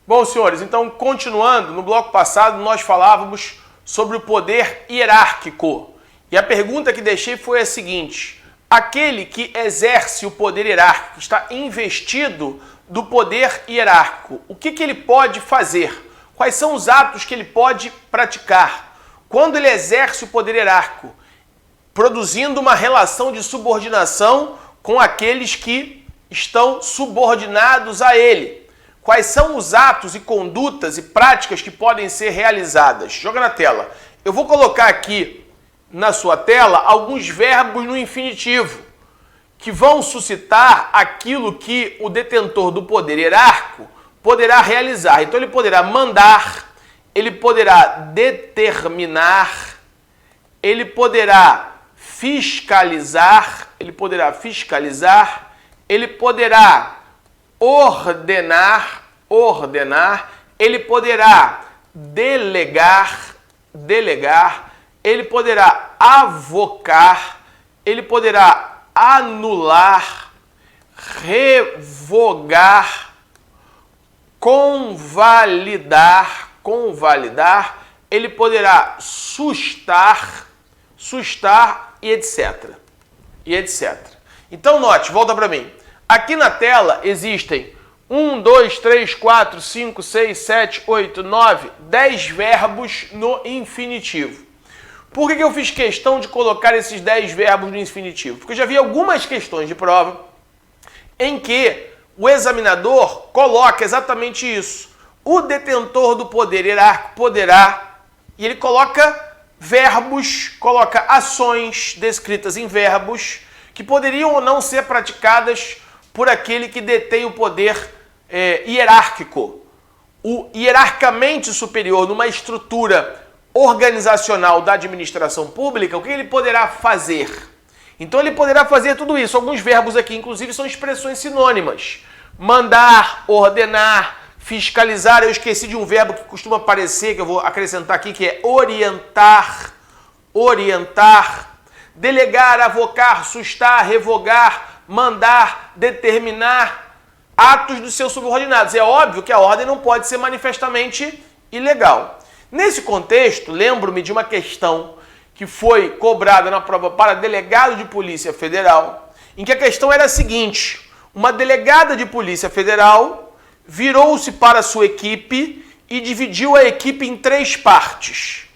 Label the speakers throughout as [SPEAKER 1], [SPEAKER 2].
[SPEAKER 1] Bom, senhores, então continuando, no bloco passado nós falávamos sobre o poder hierárquico. E a pergunta que deixei foi a seguinte: aquele que exerce o poder hierárquico, está investido do poder hierárquico, o que ele pode fazer? Quais são os atos que ele pode praticar? Quando ele exerce o poder hierárquico, produzindo uma relação de subordinação com aqueles que estão subordinados a ele. Quais são os atos e condutas e práticas que podem ser realizadas? Joga na tela. Eu vou colocar aqui na sua tela alguns verbos no infinitivo que vão suscitar aquilo que o detentor do poder hierárquico poderá realizar. Então ele poderá mandar, ele poderá determinar, ele poderá fiscalizar, ele poderá ordenar, ele poderá delegar, ele poderá avocar, ele poderá anular, revogar, convalidar, ele poderá sustar e etc. Então note, volta para mim. Aqui na tela existem 1, 2, 3, 4, 5, 6, 7, 8, 9, 10 verbos no infinitivo. Por que eu fiz questão de colocar esses 10 verbos no infinitivo? Porque eu já vi algumas questões de prova em que o examinador coloca exatamente isso. O detentor do poder hierárquico poderá, e ele coloca verbos, coloca ações descritas em verbos que poderiam ou não ser praticadas por aquele que detém o poder hierárquico. O hierarquicamente superior numa estrutura organizacional da administração pública, o que ele poderá fazer? Então ele poderá fazer tudo isso. Alguns verbos aqui, inclusive, são expressões sinônimas. Mandar, ordenar, fiscalizar. Eu esqueci de um verbo que costuma aparecer, que eu vou acrescentar aqui, que é orientar. Delegar, avocar, sustar, revogar, mandar, determinar atos dos seus subordinados. É óbvio que a ordem não pode ser manifestamente ilegal. Nesse contexto, lembro-me de uma questão que foi cobrada na prova para delegado de Polícia Federal, em que a questão era a seguinte: uma delegada de Polícia Federal virou-se para a sua equipe e dividiu a equipe em 3 partes.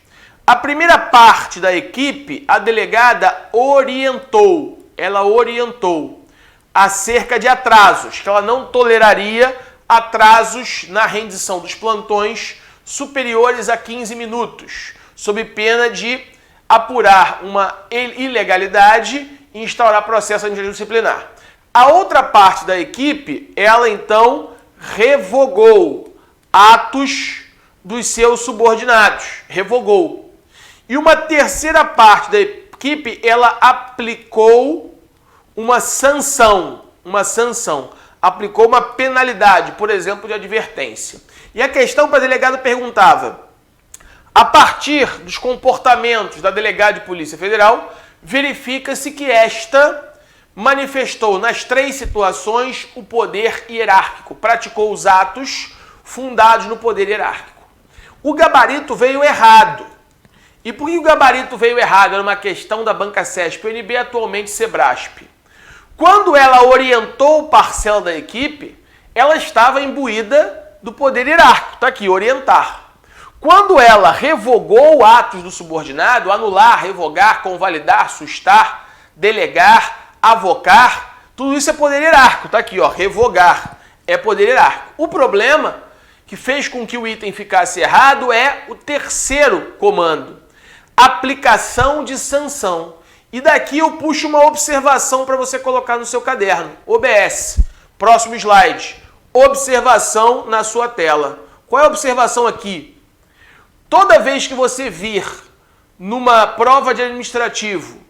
[SPEAKER 1] A primeira parte da equipe, a delegada orientou acerca de atrasos, que ela não toleraria atrasos na rendição dos plantões superiores a 15 minutos, sob pena de apurar uma ilegalidade e instaurar processo administrativo disciplinar. A outra parte da equipe, ela então revogou atos dos seus subordinados, revogou. E uma terceira parte da equipe, ela aplicou uma sanção, aplicou uma penalidade, por exemplo, de advertência. E a questão para o delegado perguntava: a partir dos comportamentos da delegada de Polícia Federal, verifica-se que esta manifestou nas 3 situações o poder hierárquico, praticou os atos fundados no poder hierárquico. O gabarito veio errado. E por que o gabarito veio errado? Era uma questão da banca CESP, UNB, atualmente Sebrasp. Quando ela orientou parcela da equipe, ela estava imbuída do poder hierárquico. Está aqui, orientar. Quando ela revogou atos do subordinado, anular, revogar, convalidar, sustar, delegar, avocar, tudo isso é poder hierárquico. Está aqui, ó, revogar é poder hierárquico. O problema que fez com que o item ficasse errado é o terceiro comando, aplicação de sanção. E daqui eu puxo uma observação para você colocar no seu caderno. OBS. Próximo slide. Observação na sua tela. Qual é a observação aqui? Toda vez que você vir numa prova de administrativo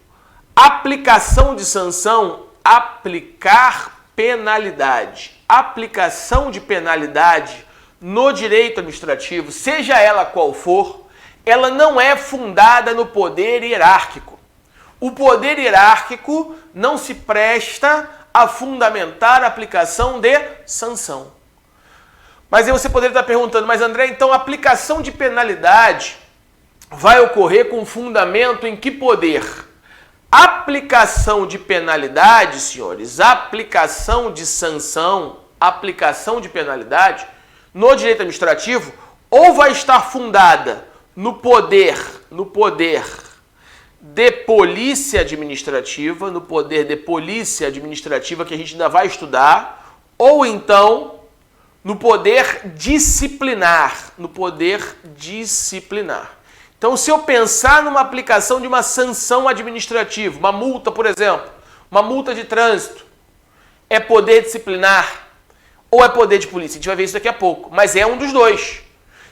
[SPEAKER 1] aplicação de sanção, aplicar penalidade. Aplicação de penalidade no direito administrativo, seja ela qual for, ela não é fundada no poder hierárquico. O poder hierárquico não se presta a fundamentar a aplicação de sanção. Mas aí você poderia estar perguntando, mas André, então a aplicação de penalidade vai ocorrer com fundamento em que poder? Aplicação de penalidade, senhores, aplicação de sanção, aplicação de penalidade no direito administrativo, ou vai estar fundada no poder de polícia administrativa, no poder de polícia administrativa que a gente ainda vai estudar, ou então no poder disciplinar, no poder disciplinar. Então, se eu pensar numa aplicação de uma sanção administrativa, uma multa, por exemplo, uma multa de trânsito, é poder disciplinar ou é poder de polícia? A gente vai ver isso daqui a pouco, mas é um dos dois.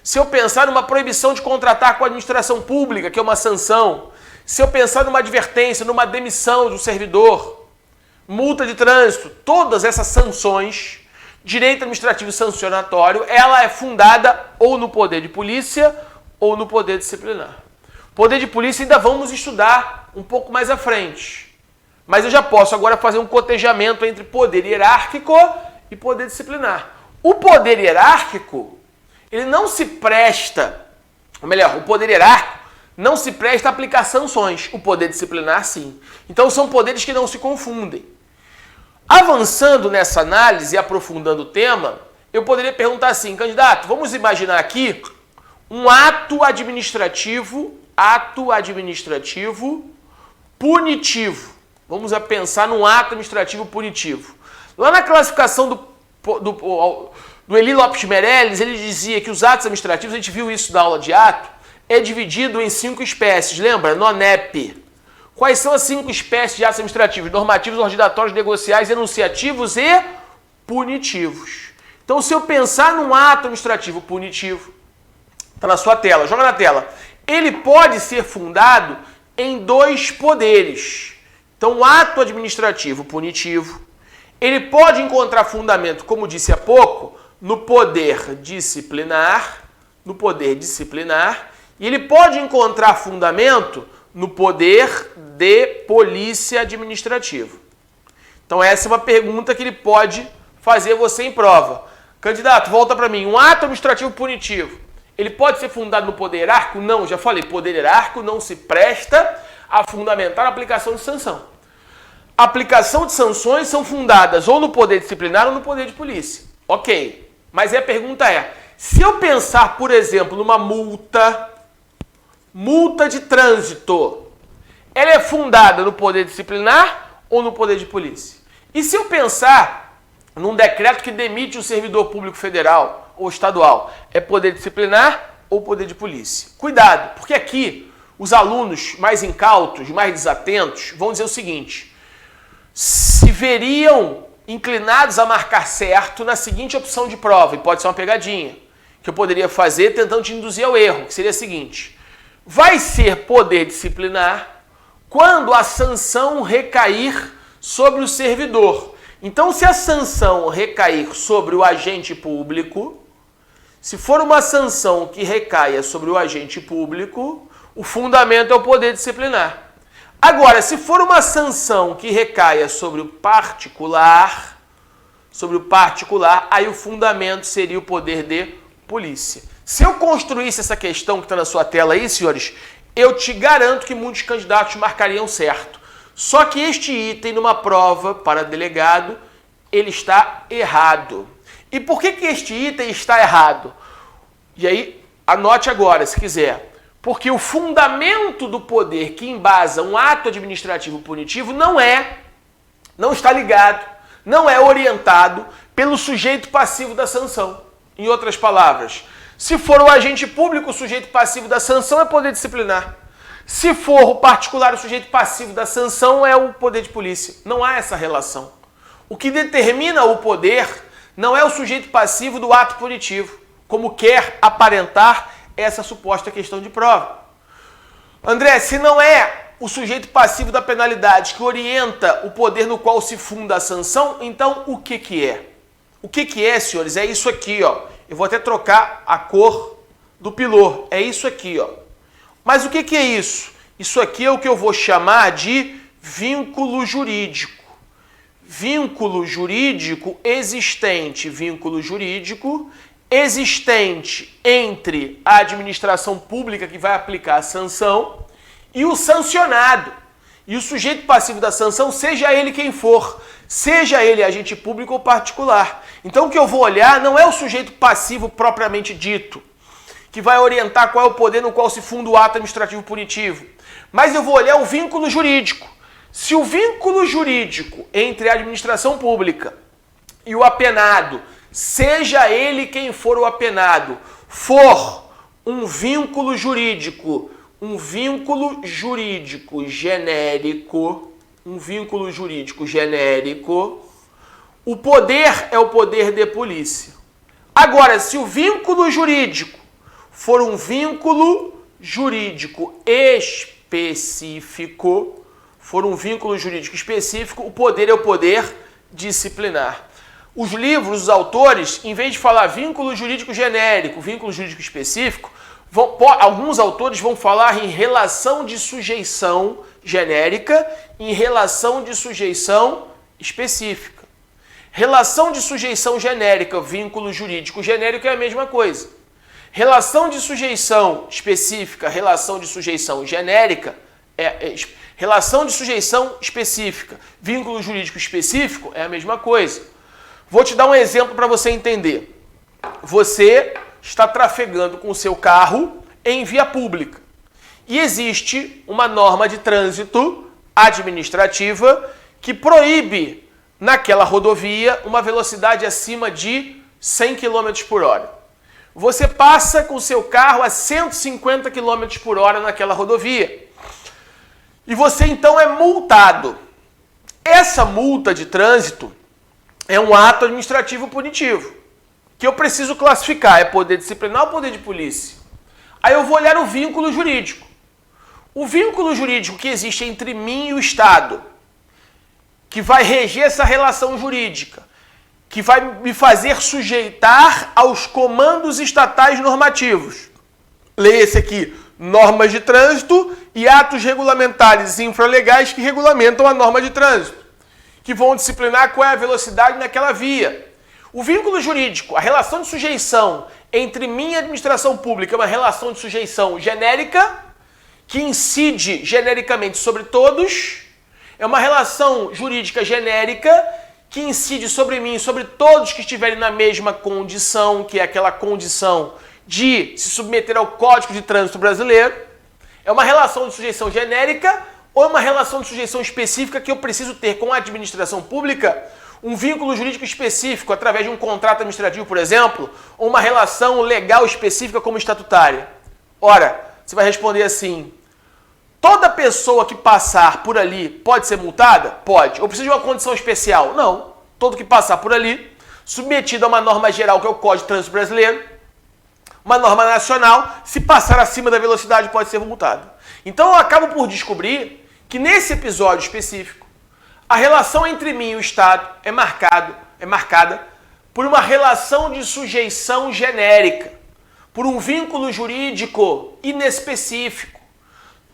[SPEAKER 1] Se eu pensar numa proibição de contratar com a administração pública, que é uma sanção, se eu pensar numa advertência, numa demissão do servidor, multa de trânsito, todas essas sanções, direito administrativo sancionatório, ela é fundada ou no poder de polícia ou no poder disciplinar. Poder de polícia ainda vamos estudar um pouco mais à frente. Mas eu já posso agora fazer um cotejamento entre poder hierárquico e poder disciplinar. O poder hierárquico, ele não se presta, ou melhor, o poder hierárquico não se presta a aplicar sanções. O poder disciplinar, sim. Então são poderes que não se confundem. Avançando nessa análise e aprofundando o tema, eu poderia perguntar assim, candidato, vamos imaginar aqui um ato administrativo punitivo. Vamos pensar num ato administrativo punitivo. Lá na classificação do Eli Lopes Meirelles, ele dizia que os atos administrativos, a gente viu isso na aula de ato, é dividido em 5 espécies. Lembra? NONEP. Quais são as 5 espécies de atos administrativos? Normativos, ordinatórios, negociais, enunciativos e punitivos. Então, se eu pensar num ato administrativo punitivo, está na sua tela, joga na tela. Ele pode ser fundado em 2 poderes. Então, o ato administrativo punitivo, ele pode encontrar fundamento, como disse há pouco, no poder disciplinar, e ele pode encontrar fundamento no poder de polícia administrativa. Então, essa é uma pergunta que ele pode fazer você em prova. Candidato, volta para mim. Um ato administrativo punitivo, ele pode ser fundado no poder hierárquico? Não, já falei, poder hierárquico não se presta a fundamentar a aplicação de sanção. A aplicação de sanções são fundadas ou no poder disciplinar ou no poder de polícia. Ok, mas a pergunta é, se eu pensar, por exemplo, numa multa de trânsito, ela é fundada no poder disciplinar ou no poder de polícia? E se eu pensar num decreto que demite o servidor público federal ou estadual, é poder disciplinar ou poder de polícia? Cuidado, porque aqui os alunos mais incautos, mais desatentos, vão dizer o seguinte, se veriam inclinados a marcar certo na seguinte opção de prova, e pode ser uma pegadinha, que eu poderia fazer tentando te induzir ao erro, que seria a seguinte, vai ser poder disciplinar quando a sanção recair sobre o servidor. Então, se a sanção recair sobre o agente público, se for uma sanção que recaia sobre o agente público, o fundamento é o poder disciplinar. Agora, se for uma sanção que recaia sobre o particular, aí o fundamento seria o poder de polícia. Se eu construísse essa questão que está na sua tela aí, senhores, eu te garanto que muitos candidatos marcariam certo. Só que este item numa prova para delegado, ele está errado. E por que este item está errado? E aí, anote agora, se quiser. Porque o fundamento do poder que embasa um ato administrativo punitivo não está ligado, não é orientado pelo sujeito passivo da sanção. Em outras palavras, se for o agente público o sujeito passivo da sanção, é poder disciplinar. Se for o particular o sujeito passivo da sanção, é o poder de polícia. Não há essa relação. O que determina o poder não é o sujeito passivo do ato punitivo, como quer aparentar essa suposta questão de prova. André, se não é o sujeito passivo da penalidade que orienta o poder no qual se funda a sanção, então o que que é? O que que é, senhores? É isso aqui, ó. Eu vou até trocar a cor do pilor. É isso aqui, ó. Mas o que que é isso? Isso aqui é o que eu vou chamar de vínculo jurídico. Vínculo jurídico existente. Vínculo jurídico existente entre a administração pública que vai aplicar a sanção e o sancionado. E o sujeito passivo da sanção, seja ele quem for, seja ele agente público ou particular. Então o que eu vou olhar não é o sujeito passivo propriamente dito, que vai orientar qual é o poder no qual se funda o ato administrativo punitivo, mas eu vou olhar o vínculo jurídico. Se o vínculo jurídico entre a administração pública e o apenado, seja ele quem for o apenado, for um vínculo jurídico genérico, o poder é o poder de polícia. Agora, se o vínculo jurídico for um vínculo jurídico específico, o poder é o poder disciplinar. Os livros, os autores, em vez de falar vínculo jurídico genérico, vínculo jurídico específico, alguns autores vão falar em relação de sujeição genérica e em relação de sujeição específica. Relação de sujeição genérica, vínculo jurídico genérico é a mesma coisa. Relação de sujeição específica, relação de sujeição genérica, relação de sujeição específica, vínculo jurídico específico é a mesma coisa. Vou te dar um exemplo para você entender. Você está trafegando com o seu carro em via pública. E existe uma norma de trânsito administrativa que proíbe naquela rodovia uma velocidade acima de 100 km por hora. Você passa com o seu carro a 150 km por hora naquela rodovia. E você então é multado. Essa multa de trânsito é um ato administrativo punitivo, que eu preciso classificar, é poder disciplinar ou poder de polícia? Aí eu vou olhar o vínculo jurídico. O vínculo jurídico que existe entre mim e o Estado, que vai reger essa relação jurídica, que vai me fazer sujeitar aos comandos estatais normativos. Leia-se aqui, normas de trânsito e atos regulamentares infralegais que regulamentam a norma de trânsito, que vão disciplinar qual é a velocidade naquela via. O vínculo jurídico, a relação de sujeição entre mim e a administração pública é uma relação de sujeição genérica, que incide genericamente sobre todos, é uma relação jurídica genérica que incide sobre mim e sobre todos que estiverem na mesma condição, que é aquela condição de se submeter ao Código de Trânsito Brasileiro. É uma relação de sujeição genérica ou é uma relação de sujeição específica que eu preciso ter com a administração pública, um vínculo jurídico específico através de um contrato administrativo, por exemplo, ou uma relação legal específica como estatutária? Ora, você vai responder assim: toda pessoa que passar por ali pode ser multada? Pode. Ou precisa de uma condição especial? Não. Todo que passar por ali, submetido a uma norma geral, que é o Código de Trânsito Brasileiro, uma norma nacional, se passar acima da velocidade pode ser multado. Então eu acabo por descobrir que nesse episódio específico, a relação entre mim e o Estado é marcada por uma relação de sujeição genérica, por um vínculo jurídico inespecífico.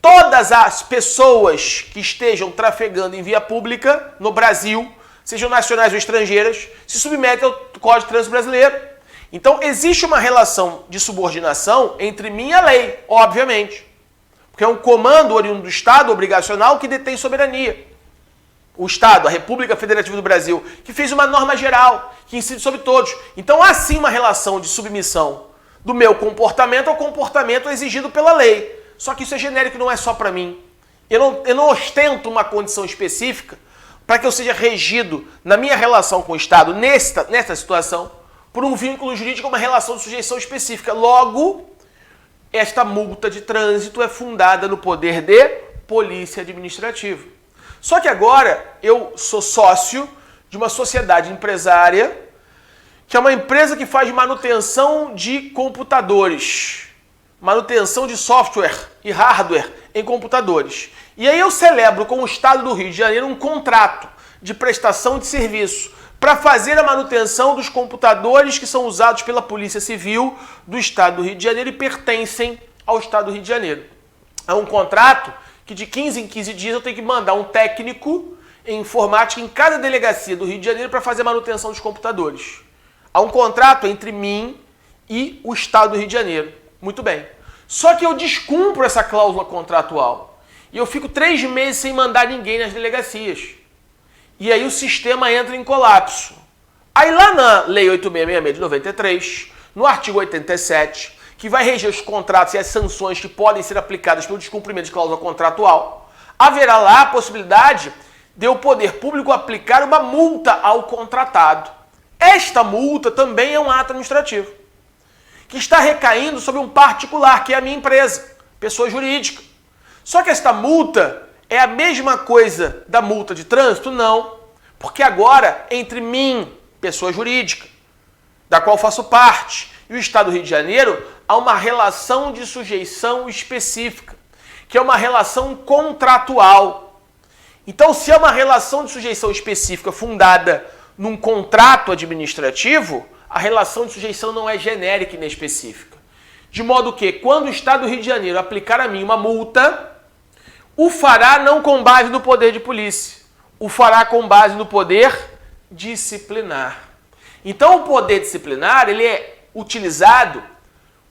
[SPEAKER 1] Todas as pessoas que estejam trafegando em via pública no Brasil, sejam nacionais ou estrangeiras, se submetem ao Código de Trânsito Brasileiro. Então existe uma relação de subordinação entre mim e a lei, obviamente. Porque é um comando oriundo do Estado obrigacional que detém soberania. O Estado, a República Federativa do Brasil, que fez uma norma geral, que incide sobre todos. Então há sim uma relação de submissão do meu comportamento ao comportamento exigido pela lei. Só que isso é genérico, não é só para mim. Eu não ostento uma condição específica para que eu seja regido na minha relação com o Estado, nesta situação, por um vínculo jurídico, uma relação de sujeição específica. Logo, esta multa de trânsito é fundada no poder de polícia administrativa. Só que agora eu sou sócio de uma sociedade empresária, que é uma empresa que faz manutenção de computadores, manutenção de software e hardware em computadores. E aí eu celebro com o Estado do Rio de Janeiro um contrato de prestação de serviço para fazer a manutenção dos computadores que são usados pela Polícia Civil do Estado do Rio de Janeiro e pertencem ao Estado do Rio de Janeiro. É um contrato que de 15 em 15 dias eu tenho que mandar um técnico em informática em cada delegacia do Rio de Janeiro para fazer a manutenção dos computadores. Há um contrato entre mim e o Estado do Rio de Janeiro. Muito bem. Só que eu descumpro essa cláusula contratual e eu fico 3 meses sem mandar ninguém nas delegacias. E aí o sistema entra em colapso. Aí lá na Lei 8666 de 93, no artigo 87, que vai reger os contratos e as sanções que podem ser aplicadas pelo descumprimento de cláusula contratual, haverá lá a possibilidade de o poder público aplicar uma multa ao contratado. Esta multa também é um ato administrativo, que está recaindo sobre um particular, que é a minha empresa, pessoa jurídica. Só que esta multa é a mesma coisa da multa de trânsito? Não, porque agora, entre mim, pessoa jurídica, da qual faço parte, e o Estado do Rio de Janeiro, há uma relação de sujeição específica, que é uma relação contratual. Então, se é uma relação de sujeição específica fundada num contrato administrativo, a relação de sujeição não é genérica e inespecífica. De modo que, quando o Estado do Rio de Janeiro aplicar a mim uma multa, o fará não com base no poder de polícia, o fará com base no poder disciplinar. Então, o poder disciplinar, ele é utilizado,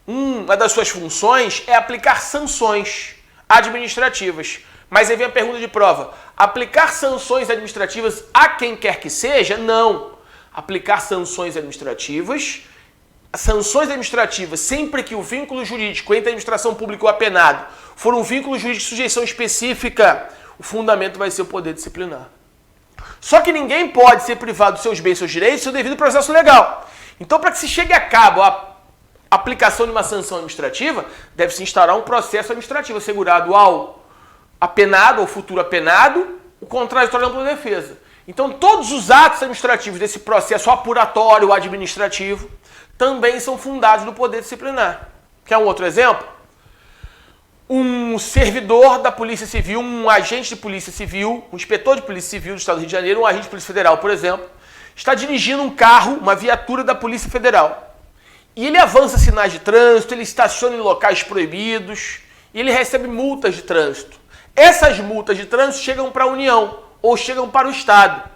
[SPEAKER 1] uma das suas funções é aplicar sanções administrativas. Mas aí vem a pergunta de prova. Aplicar sanções administrativas a quem quer que seja? Não. Aplicar sanções administrativas sempre que o vínculo jurídico entre a administração pública e o apenado for um vínculo jurídico de sujeição específica, o fundamento vai ser o poder disciplinar. Só que ninguém pode ser privado dos seus bens e seus direitos sem o devido processo legal. Então, para que se chegue a cabo a aplicação de uma sanção administrativa, deve-se instaurar um processo administrativo assegurado ao apenado, ao futuro apenado, o contraditório da ampla defesa. Então, todos os atos administrativos desse processo apuratório administrativo também são fundados no poder disciplinar. Quer um outro exemplo? Um servidor da Polícia Civil, um agente de Polícia Civil, um inspetor de Polícia Civil do Estado do Rio de Janeiro, um agente de Polícia Federal, por exemplo, está dirigindo um carro, uma viatura da Polícia Federal. E ele avança sinais de trânsito, ele estaciona em locais proibidos e ele recebe multas de trânsito. Essas multas de trânsito chegam para a União ou chegam para o Estado.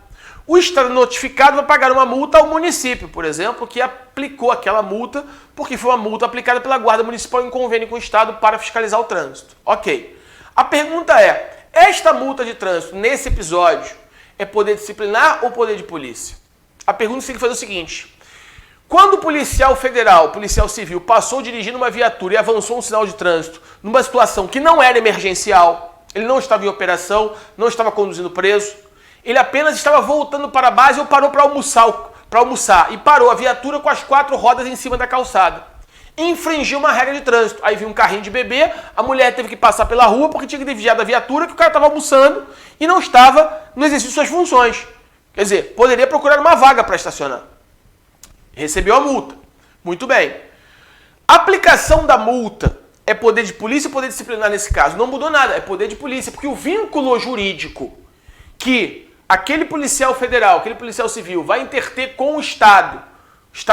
[SPEAKER 1] O Estado notificado vai pagar uma multa ao município, por exemplo, que aplicou aquela multa porque foi uma multa aplicada pela Guarda Municipal em convênio com o Estado para fiscalizar o trânsito. Ok. A pergunta é, esta multa de trânsito, nesse episódio, é poder disciplinar ou poder de polícia? A pergunta tem que fazer o seguinte. Quando o policial federal, o policial civil, passou dirigindo uma viatura e avançou um sinal de trânsito numa situação que não era emergencial, ele não estava em operação, não estava conduzindo preso, ele apenas estava voltando para a base ou parou para almoçar e parou a viatura com as 4 rodas em cima da calçada. Infringiu uma regra de trânsito. Aí viu um carrinho de bebê, a mulher teve que passar pela rua porque tinha que desviar da viatura, que o cara estava almoçando e não estava no exercício de suas funções. Quer dizer, poderia procurar uma vaga para estacionar. Recebeu a multa. Muito bem. Aplicação da multa é poder de polícia ou poder disciplinar nesse caso? Não mudou nada, é poder de polícia, porque o vínculo jurídico que aquele policial federal, aquele policial civil vai interter com o Estado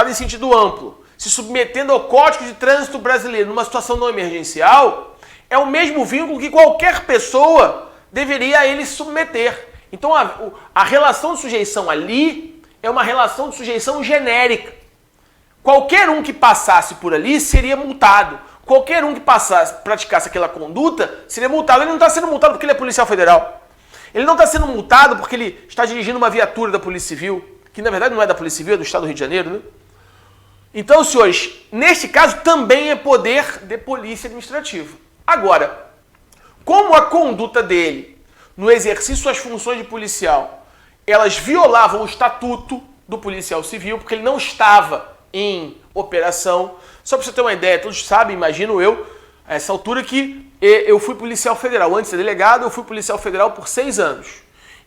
[SPEAKER 1] em sentido amplo, se submetendo ao Código de Trânsito Brasileiro numa situação não emergencial, é o mesmo vínculo que qualquer pessoa deveria a ele se submeter. Então a relação de sujeição ali é uma relação de sujeição genérica. Qualquer um que passasse por ali seria multado. Qualquer um que praticasse aquela conduta seria multado. Ele não está sendo multado porque ele é policial federal. Ele não está sendo multado porque ele está dirigindo uma viatura da Polícia Civil, que na verdade não é da Polícia Civil, é do Estado do Rio de Janeiro, né? Então, senhores, neste caso também é poder de polícia administrativa. Agora, como a conduta dele no exercício das funções de policial, elas violavam o estatuto do policial civil, porque ele não estava em operação. Só para você ter uma ideia, todos sabem, imagino eu, a essa altura que eu fui policial federal. Antes de ser delegado, eu fui policial federal por 6 anos.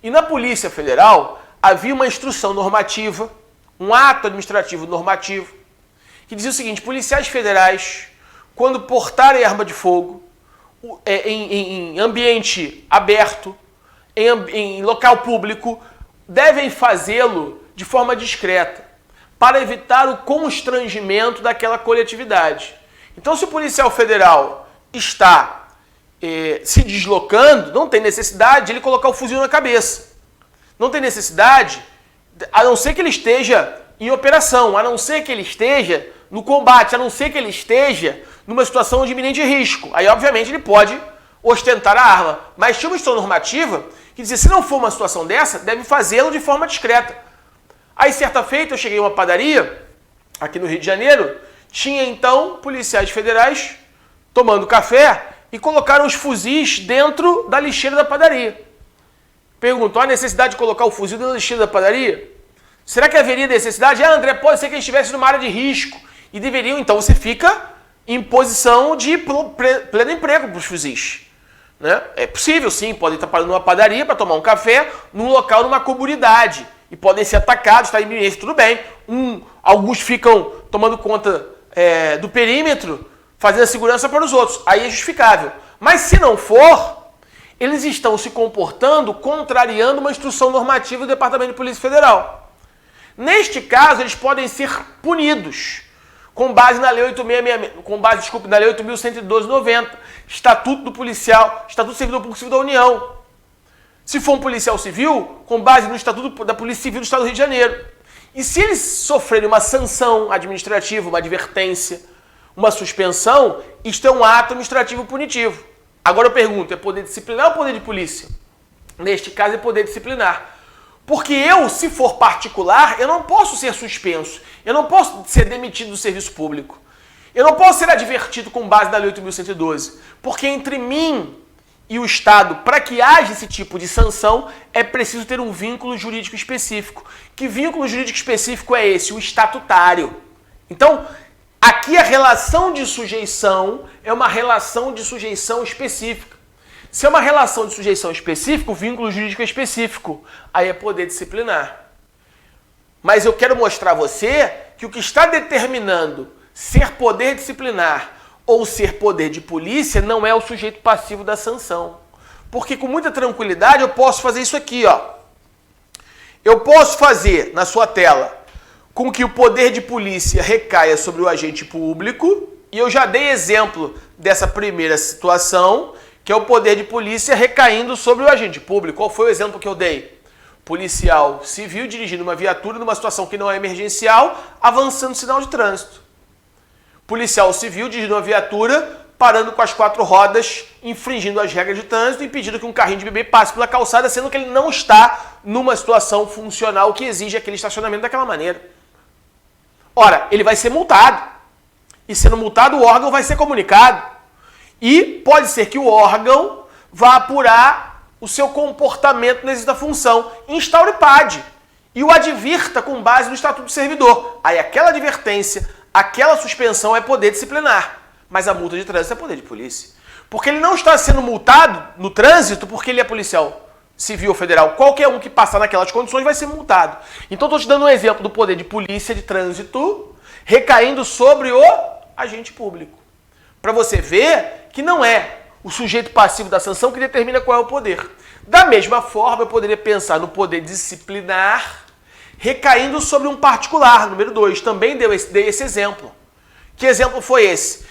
[SPEAKER 1] E na Polícia Federal havia uma instrução normativa, um ato administrativo normativo, que dizia o seguinte: policiais federais, quando portarem arma de fogo em ambiente aberto, em local público, devem fazê-lo de forma discreta, para evitar o constrangimento daquela coletividade. Então, se o policial federal está se deslocando, não tem necessidade de ele colocar o fuzil na cabeça. Não tem necessidade, a não ser que ele esteja em operação, a não ser que ele esteja no combate, a não ser que ele esteja numa situação de iminente risco. Aí, obviamente, ele pode ostentar a arma. Mas tinha uma instrução normativa que dizia, se não for uma situação dessa, deve fazê-lo de forma discreta. Aí, certa feita, eu cheguei a uma padaria, aqui no Rio de Janeiro, tinha, então, policiais federais tomando café e colocaram os fuzis dentro da lixeira da padaria. Perguntou, há necessidade de colocar o fuzil dentro da lixeira da padaria? Será que haveria necessidade? André, pode ser que eles estivessem numa área de risco. E deveriam, então, você fica em posição de pleno emprego para os fuzis. Né? É possível, sim, podem estar parando numa padaria para tomar um café num local, numa comunidade. E podem ser atacados, está em iminência, tudo bem. Alguns ficam tomando conta do perímetro, fazendo a segurança para os outros. Aí é justificável. Mas se não for, eles estão se comportando contrariando uma instrução normativa do Departamento de Polícia Federal. Neste caso, eles podem ser punidos com base na Lei 8.666, na Lei 8.112/90, Estatuto do Policial, Estatuto do Servidor Público Civil da União. Se for um policial civil, com base no Estatuto da Polícia Civil do Estado do Rio de Janeiro. E se eles sofrerem uma sanção administrativa, uma advertência, uma suspensão, isto é um ato administrativo punitivo. Agora eu pergunto, é poder disciplinar ou poder de polícia? Neste caso é poder disciplinar. Porque eu, se for particular, eu não posso ser suspenso. Eu não posso ser demitido do serviço público. Eu não posso ser advertido com base na Lei 8.112. Porque entre mim e o Estado, para que haja esse tipo de sanção, é preciso ter um vínculo jurídico específico. Que vínculo jurídico específico é esse? O estatutário. Então, aqui a relação de sujeição é uma relação de sujeição específica. Se é uma relação de sujeição específica, o vínculo jurídico é específico. Aí é poder disciplinar. Mas eu quero mostrar a você que o que está determinando ser poder disciplinar ou ser poder de polícia não é o sujeito passivo da sanção. Porque com muita tranquilidade eu posso fazer isso aqui, ó. Eu posso fazer na sua tela com que o poder de polícia recaia sobre o agente público, e eu já dei exemplo dessa primeira situação, que é o poder de polícia recaindo sobre o agente público. Qual foi o exemplo que eu dei? Policial civil dirigindo uma viatura numa situação que não é emergencial, avançando sinal de trânsito. Policial civil dirigindo uma viatura, parando com as 4 rodas, infringindo as regras de trânsito, impedindo que um carrinho de bebê passe pela calçada, sendo que ele não está numa situação funcional que exige aquele estacionamento daquela maneira. Ora, ele vai ser multado. E sendo multado, o órgão vai ser comunicado. E pode ser que o órgão vá apurar o seu comportamento no exercício da função, instaure PAD e o advirta com base no Estatuto do Servidor. Aí aquela advertência, aquela suspensão é poder disciplinar, mas a multa de trânsito é poder de polícia. Porque ele não está sendo multado no trânsito porque ele é policial civil ou federal. Qualquer um que passar naquelas condições vai ser multado. Então estou te dando um exemplo do poder de polícia de trânsito recaindo sobre o agente público. Para você ver que não é o sujeito passivo da sanção que determina qual é o poder. Da mesma forma, eu poderia pensar no poder disciplinar recaindo sobre um particular. Número 2, também dei esse exemplo. Que exemplo foi esse?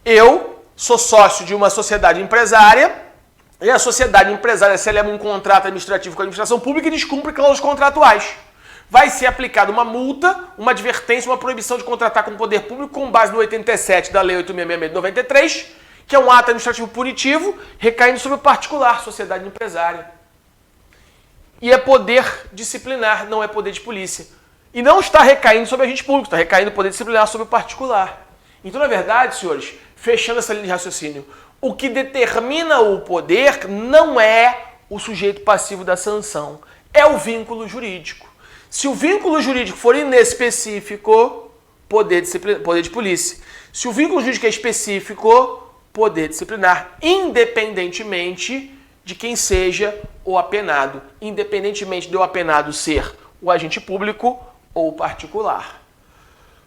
[SPEAKER 1] Eu sou sócio de uma sociedade empresária e a sociedade empresária celebra um contrato administrativo com a administração pública e descumpre cláusulas contratuais. Vai ser aplicada uma multa, uma advertência, uma proibição de contratar com o poder público com base no 87 da Lei 8.666 de 93, que é um ato administrativo punitivo, recaindo sobre o particular, sociedade empresária. E é poder disciplinar, não é poder de polícia. E não está recaindo sobre agente público, está recaindo poder disciplinar sobre o particular. Então, na verdade, senhores, fechando essa linha de raciocínio, o que determina o poder não é o sujeito passivo da sanção, é o vínculo jurídico. Se o vínculo jurídico for inespecífico, poder de polícia. Se o vínculo jurídico é específico, poder disciplinar, independentemente de quem seja o apenado, independentemente de o apenado ser o agente público ou particular.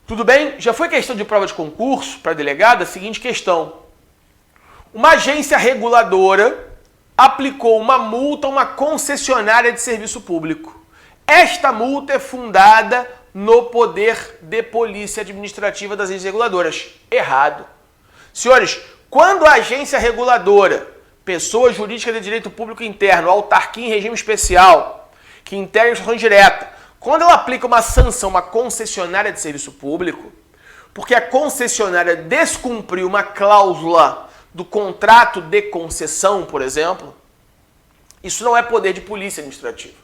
[SPEAKER 1] Tudo bem? Já foi questão de prova de concurso para delegada? Seguinte questão. Uma agência reguladora aplicou uma multa a uma concessionária de serviço público. Esta multa é fundada no poder de polícia administrativa das agências reguladoras. Errado. Senhores, quando a agência reguladora, pessoa jurídica de direito público interno, autarquia em regime especial, que integra a administração direta, quando ela aplica uma sanção, uma concessionária de serviço público, porque a concessionária descumpriu uma cláusula do contrato de concessão, por exemplo, isso não é poder de polícia administrativa.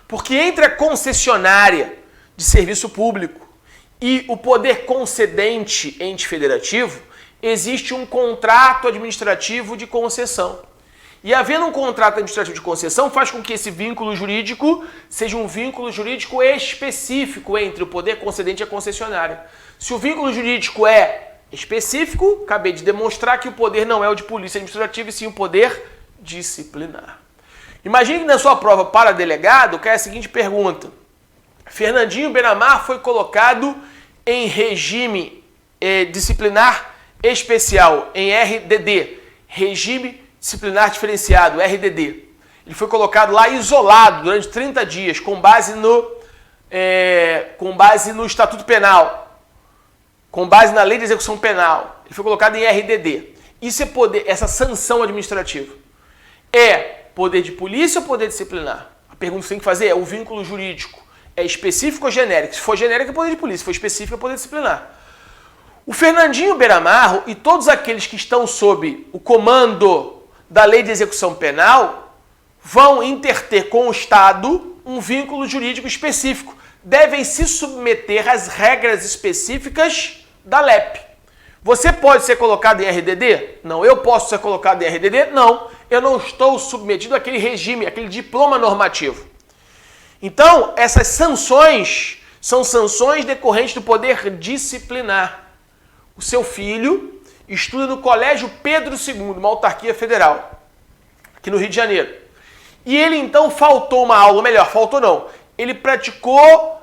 [SPEAKER 1] Porque entre a concessionária de serviço público e o poder concedente ente federativo, existe um contrato administrativo de concessão. E havendo um contrato administrativo de concessão, faz com que esse vínculo jurídico seja um vínculo jurídico específico entre o poder concedente e a concessionária. Se o vínculo jurídico é específico, acabei de demonstrar que o poder não é o de polícia administrativa, e sim o poder disciplinar. Imagine que na sua prova para delegado cai a seguinte pergunta. Fernandinho Benamar foi colocado em regime disciplinar especial, em RDD, regime disciplinar diferenciado, RDD. Ele foi colocado lá isolado durante 30 dias, com base no Estatuto Penal, com base na Lei de Execução Penal. Ele foi colocado em RDD. Isso é poder, essa sanção administrativa. É poder de polícia ou poder disciplinar? A pergunta que você tem que fazer é: o vínculo jurídico é específico ou genérico? Se for genérico, é poder de polícia. Se for específico, é poder disciplinar. O Fernandinho Beramarro e todos aqueles que estão sob o comando da Lei de Execução Penal vão interter com o Estado um vínculo jurídico específico. Devem se submeter às regras específicas da LEP. Você pode ser colocado em RDD? Não. Eu posso ser colocado em RDD? Não. Eu não estou submetido àquele regime, àquele diploma normativo. Então, essas sanções são sanções decorrentes do poder disciplinar. O seu filho estuda no Colégio Pedro II, uma autarquia federal, aqui no Rio de Janeiro. E ele então faltou uma aula, ou melhor, faltou não. Ele praticou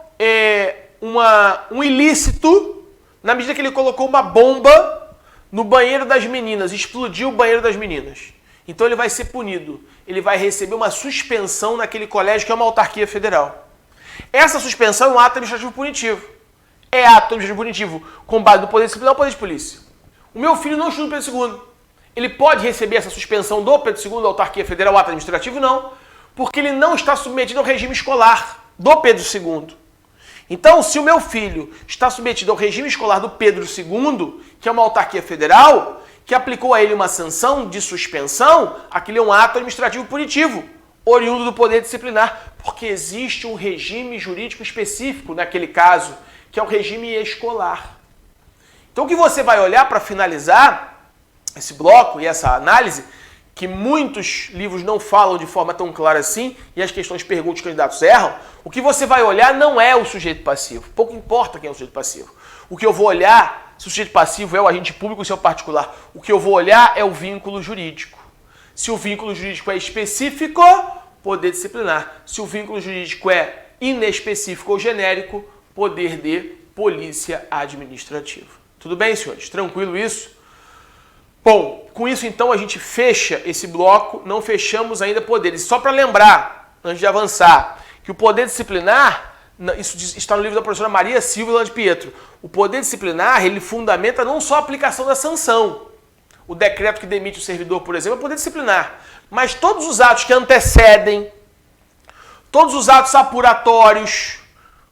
[SPEAKER 1] um ilícito na medida que ele colocou uma bomba no banheiro das meninas, explodiu o banheiro das meninas. Então ele vai ser punido. Ele vai receber uma suspensão naquele colégio que é uma autarquia federal. Essa suspensão é um ato administrativo punitivo. É ato administrativo punitivo com base no poder disciplinar ou poder de polícia. O meu filho não estuda no Pedro II. Ele pode receber essa suspensão do Pedro II, da autarquia federal, ato administrativo? Não. Porque ele não está submetido ao regime escolar do Pedro II. Então, se o meu filho está submetido ao regime escolar do Pedro II, que é uma autarquia federal, que aplicou a ele uma sanção de suspensão, aquilo é um ato administrativo punitivo, oriundo do poder disciplinar, porque existe um regime jurídico específico naquele caso, que é o regime escolar. Então, o que você vai olhar para finalizar esse bloco e essa análise, que muitos livros não falam de forma tão clara assim, e as questões perguntam, os candidatos erram, o que você vai olhar não é o sujeito passivo. Pouco importa quem é o sujeito passivo. O que eu vou olhar, se o sujeito passivo é o agente público ou se é o particular, o que eu vou olhar é o vínculo jurídico. Se o vínculo jurídico é específico, poder disciplinar. Se o vínculo jurídico é inespecífico ou genérico, poder de polícia administrativa. Tudo bem, senhores? Tranquilo isso? Bom, com isso então a gente fecha esse bloco, não fechamos ainda poderes. Só para lembrar, antes de avançar, que o poder disciplinar, isso está no livro da professora Maria Silvia de Pietro, o poder disciplinar, ele fundamenta não só a aplicação da sanção. O decreto que demite o servidor, por exemplo, é poder disciplinar. Mas todos os atos que antecedem, todos os atos apuratórios,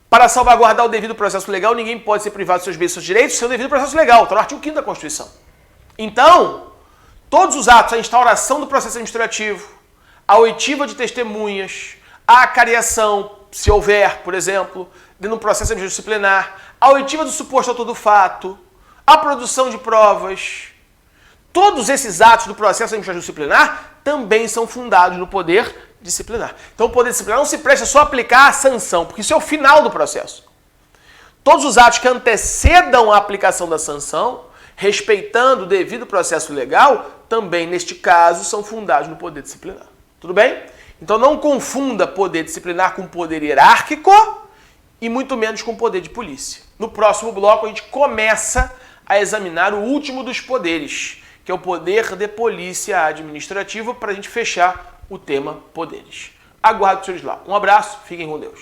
[SPEAKER 1] para salvaguardar o devido processo legal, ninguém pode ser privado dos seus bens e seus direitos sem o devido processo legal. Está no artigo 5º da Constituição. Então, todos os atos, a instauração do processo administrativo, a oitiva de testemunhas, a acariação, se houver, por exemplo, dentro do processo administrativo disciplinar, a oitiva do suposto autor do fato, a produção de provas, todos esses atos do processo administrativo disciplinar também são fundados no poder disciplinar. Então, o poder disciplinar não se presta só a aplicar a sanção, porque isso é o final do processo. Todos os atos que antecedam a aplicação da sanção, respeitando o devido processo legal, também, neste caso, são fundados no poder disciplinar. Tudo bem? Então não confunda poder disciplinar com poder hierárquico e muito menos com poder de polícia. No próximo bloco a gente começa a examinar o último dos poderes, que é o poder de polícia administrativa, para a gente fechar o tema poderes. Aguardo vocês lá. Um abraço, fiquem com Deus.